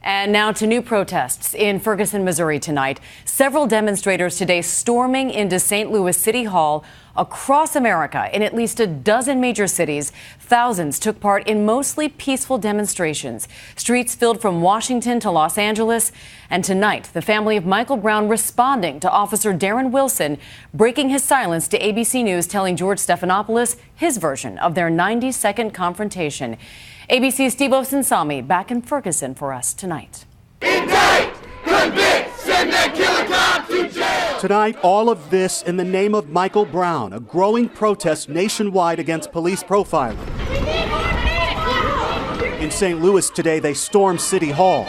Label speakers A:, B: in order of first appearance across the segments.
A: And now to new protests in Ferguson, Missouri tonight. Several demonstrators today storming into St. Louis City Hall. Across America, in at least a dozen major cities, thousands took part in mostly peaceful demonstrations. Streets filled from Washington to Los Angeles. And tonight, the family of Michael Brown responding to Officer Darren Wilson, breaking his silence to ABC News, telling George Stephanopoulos his version of their 90-second confrontation. ABC's Steve Osunsami back in Ferguson for us tonight.
B: Indict, convict, send that killer cop to jail.
C: Tonight, all of this in the name of Michael Brown, a growing protest nationwide against police profiling. In St. Louis today, they stormed City Hall.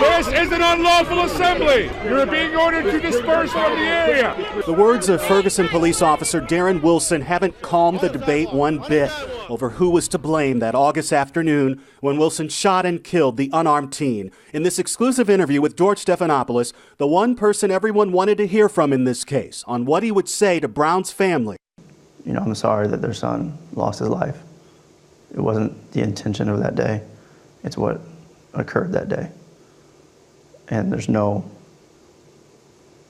D: This is an unlawful assembly. You're being ordered to disperse from the area.
C: The words of Ferguson police officer Darren Wilson haven't calmed the debate one bit over who was to blame that August afternoon when Wilson shot and killed the unarmed teen. In this exclusive interview with George Stephanopoulos, the one person everyone wanted to hear from in this case on what he would say to Brown's family.
E: You know, I'm sorry that their son lost his life. It wasn't the intention of that day. It's what occurred that day. And there's nothing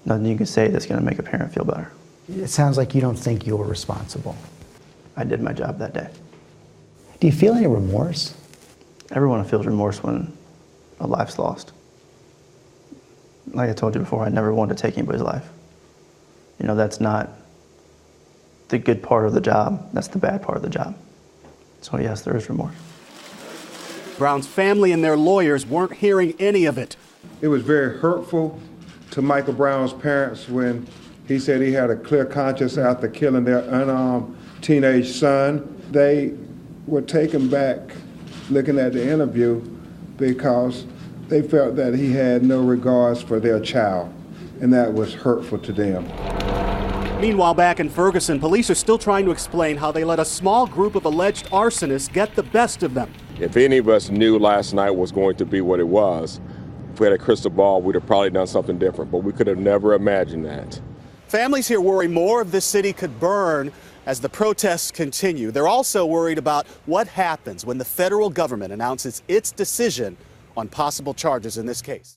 E: you can say that's going to make a parent feel better.
F: It sounds like you don't think you were responsible.
E: I did my job that day.
F: Do you feel any remorse?
E: Everyone feels remorse when a life's lost. Like I told you before, I never wanted to take anybody's life. You know, that's not the good part of the job. That's the bad part of the job. So yes, there is remorse.
C: Brown's family and their lawyers weren't hearing any of it.
G: It was very hurtful to Michael Brown's parents when he said he had a clear conscience after killing their unarmed teenage son. They were taken back looking at the interview because they felt that he had no regards for their child, and that was hurtful to them.
C: Meanwhile, back in Ferguson, police are still trying to explain how they let a small group of alleged arsonists get the best of them.
H: If any of us knew last night was going to be what it was, if we had a crystal ball, we'd have probably done something different, but we could have never imagined that.
C: Families here worry more of this city could burn as the protests continue. They're also worried about what happens when the federal government announces its decision on possible charges in this case.